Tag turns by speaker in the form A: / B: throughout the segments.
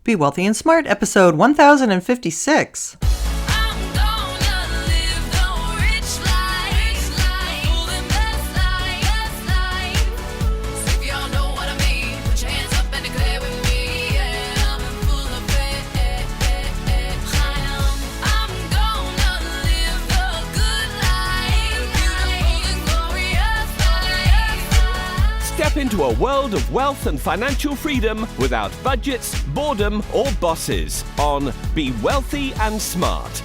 A: Be Wealthy and Smart, episode 1056.
B: Step into a world of wealth and financial freedom without budgets, boredom, or bosses on Be Wealthy and Smart.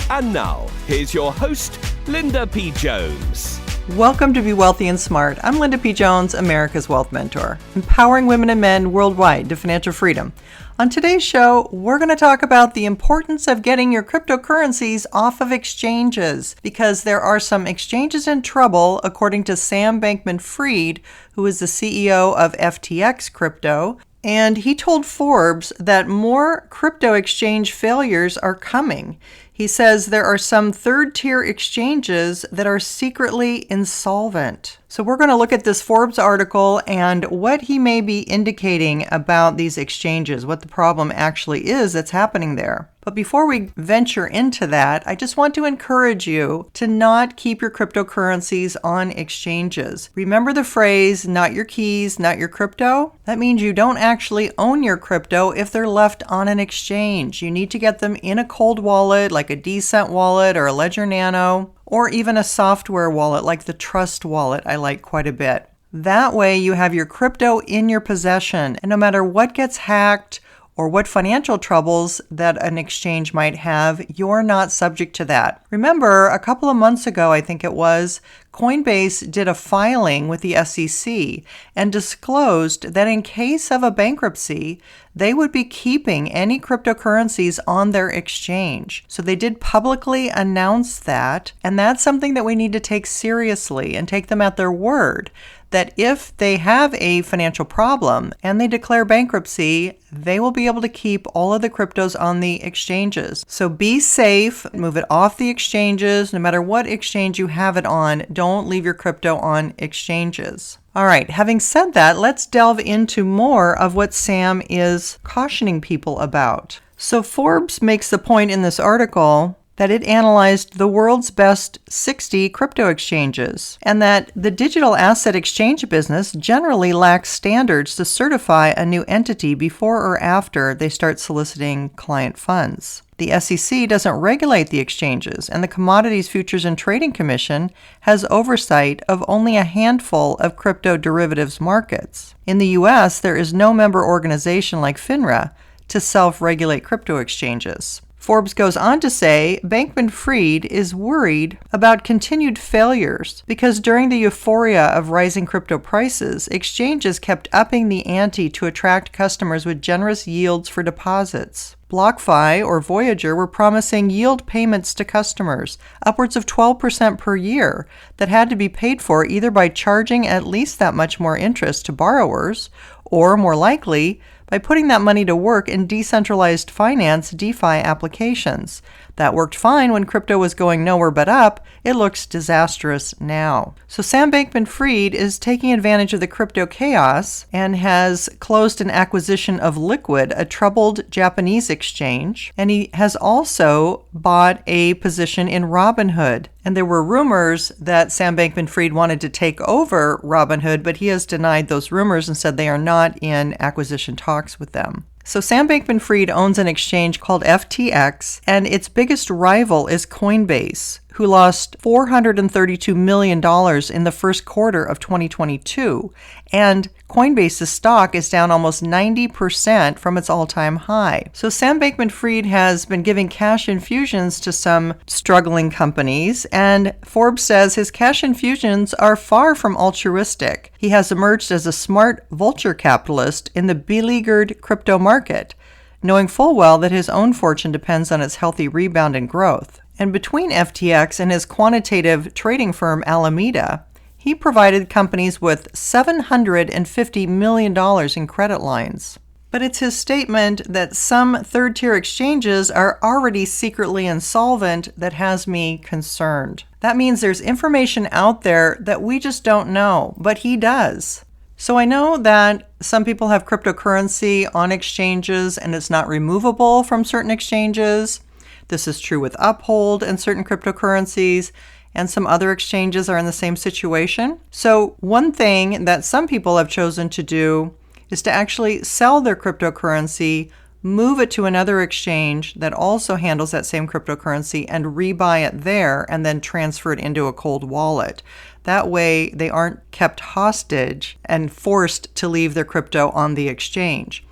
B: And now, here's your host, Linda P. Jones.
A: Welcome to Be Wealthy and Smart. I'm Linda P. Jones, America's Wealth Mentor, empowering women and men worldwide to financial freedom. On today's show, we're going to talk about the importance of getting your cryptocurrencies off of exchanges because there are some exchanges in trouble, according to Sam Bankman-Fried, who is the CEO of FTX Crypto. And he told Forbes that more crypto exchange failures are coming. He says there are some third-tier exchanges that are secretly insolvent. So we're going to look at this Forbes article and what he may be indicating about these exchanges, what the problem actually is that's happening there. But before we venture into that, I just want to encourage you to not keep your cryptocurrencies on exchanges. Remember the phrase, not your keys, not your crypto? That means you don't actually own your crypto if they're left on an exchange. You need to get them in a cold wallet like a Decent wallet or a Ledger Nano, or even a software wallet like the Trust wallet I like quite a bit. That way you have your crypto in your possession, and no matter what gets hacked or what financial troubles that an exchange might have, you're not subject to that. Remember, a couple of months ago, I think it was, Coinbase did a filing with the SEC and disclosed that in case of a bankruptcy, they would be keeping any cryptocurrencies on their exchange. So they did publicly announce that, and that's something that we need to take seriously and take them at their word, that if they have a financial problem and they declare bankruptcy, they will be able to keep all of the cryptos on the exchanges. So be safe, move it off the exchanges, no matter what exchange you have it on, don't leave your crypto on exchanges. All right, having said that, let's delve into more of what Sam is cautioning people about. So Forbes makes the point in this article that it analyzed the world's best 60 crypto exchanges, and that the digital asset exchange business generally lacks standards to certify a new entity before or after they start soliciting client funds. The SEC doesn't regulate the exchanges, and the Commodities Futures and Trading Commission has oversight of only a handful of crypto derivatives markets. In the U.S., there is no member organization like FINRA to self-regulate crypto exchanges. Forbes goes on to say Bankman-Fried is worried about continued failures because during the euphoria of rising crypto prices, exchanges kept upping the ante to attract customers with generous yields for deposits. BlockFi or Voyager were promising yield payments to customers, upwards of 12% per year, that had to be paid for either by charging at least that much more interest to borrowers, or more likely, by putting that money to work in decentralized finance DeFi applications. That worked fine when crypto was going nowhere but up. It looks disastrous now. So Sam Bankman-Fried is taking advantage of the crypto chaos and has closed an acquisition of Liquid, a troubled Japanese exchange, and he has also bought a position in Robinhood. And there were rumors that Sam Bankman-Fried wanted to take over Robinhood, but he has denied those rumors and said they are not in acquisition talks with them. So Sam Bankman-Fried owns an exchange called FTX, and its biggest rival is Coinbase, who lost $432 million in the first quarter of 2022, and Coinbase's stock is down almost 90% from its all-time high. So Sam Bankman-Fried has been giving cash infusions to some struggling companies, and Forbes says his cash infusions are far from altruistic. He has emerged as a smart vulture capitalist in the beleaguered crypto market, knowing full well that his own fortune depends on its healthy rebound and growth. And between FTX and his quantitative trading firm Alameda, he provided companies with $750 million in credit lines. But it's his statement that some third-tier exchanges are already secretly insolvent that has me concerned. That means there's information out there that we just don't know, but he does. So I know that some people have cryptocurrency on exchanges and it's not removable from certain exchanges. This is true with Uphold and certain cryptocurrencies, and some other exchanges are in the same situation. So one thing that some people have chosen to do is to actually sell their cryptocurrency, move it to another exchange that also handles that same cryptocurrency and rebuy it there and then transfer it into a cold wallet. That way they aren't kept hostage and forced to leave their crypto on the exchange.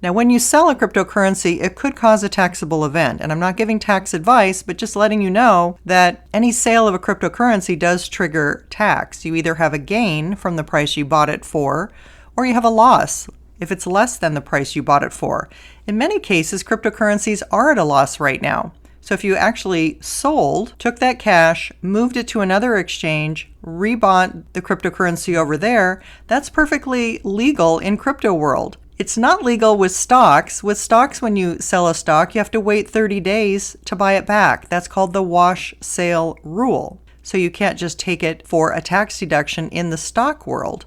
A: Now, when you sell a cryptocurrency, it could cause a taxable event. And I'm not giving tax advice, but just letting you know that any sale of a cryptocurrency does trigger tax. You either have a gain from the price you bought it for, or you have a loss if it's less than the price you bought it for. In many cases, cryptocurrencies are at a loss right now. So if you actually took that cash, moved it to another exchange, rebought the cryptocurrency over there, that's perfectly legal in crypto world. It's not legal with stocks. With stocks, when you sell a stock, you have to wait 30 days to buy it back. That's called the wash sale rule. So you can't just take it for a tax deduction in the stock world.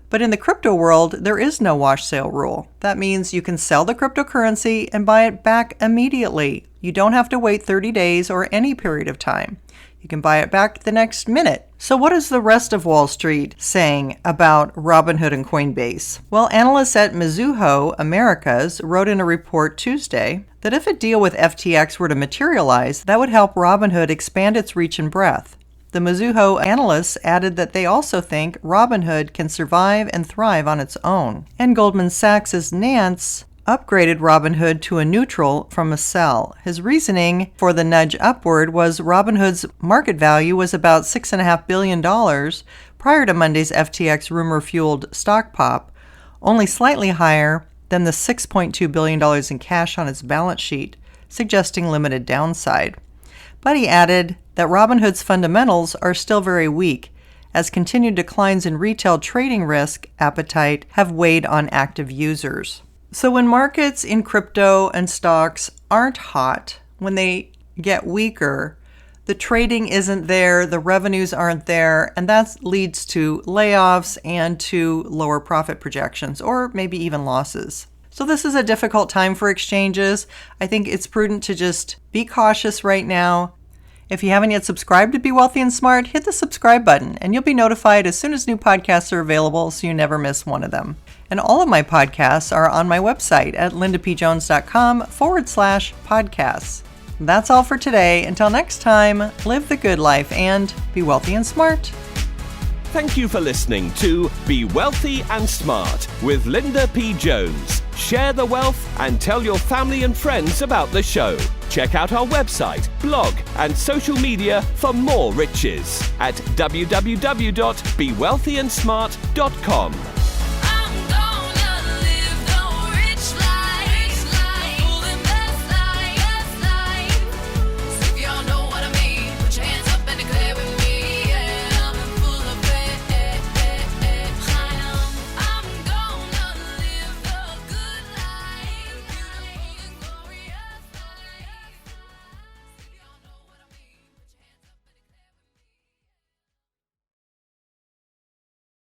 A: But in the crypto world, there is no wash sale rule. That means you can sell the cryptocurrency and buy it back immediately. You don't have to wait 30 days or any period of time. You can buy it back the next minute. So what is the rest of Wall Street saying about Robinhood and Coinbase? Well, analysts at Mizuho Americas wrote in a report Tuesday that if a deal with FTX were to materialize, that would help Robinhood expand its reach and breadth. The Mizuho analysts added that they also think Robinhood can survive and thrive on its own. And Goldman Sachs' Nance upgraded Robinhood to a neutral from a sell. His reasoning for the nudge upward was Robinhood's market value was about $6.5 billion prior to Monday's FTX rumor-fueled stock pop, only slightly higher than the $6.2 billion in cash on its balance sheet, suggesting limited downside. But he added that Robinhood's fundamentals are still very weak, as continued declines in retail trading risk appetite have weighed on active users. So when markets in crypto and stocks aren't hot, when they get weaker, the trading isn't there, the revenues aren't there, and that leads to layoffs and to lower profit projections, or maybe even losses. So this is a difficult time for exchanges. I think it's prudent to just be cautious right now. If you haven't yet subscribed to Be Wealthy and Smart, hit the subscribe button and you'll be notified as soon as new podcasts are available so you never miss one of them. And all of my podcasts are on my website at lindapjones.com/podcasts. That's all for today. Until next time, live the good life and be wealthy and smart.
B: Thank you for listening to Be Wealthy and Smart with Linda P. Jones. Share the wealth and tell your family and friends about the show. Check out our website, blog, and social media for more riches at www.bewealthyandsmart.com.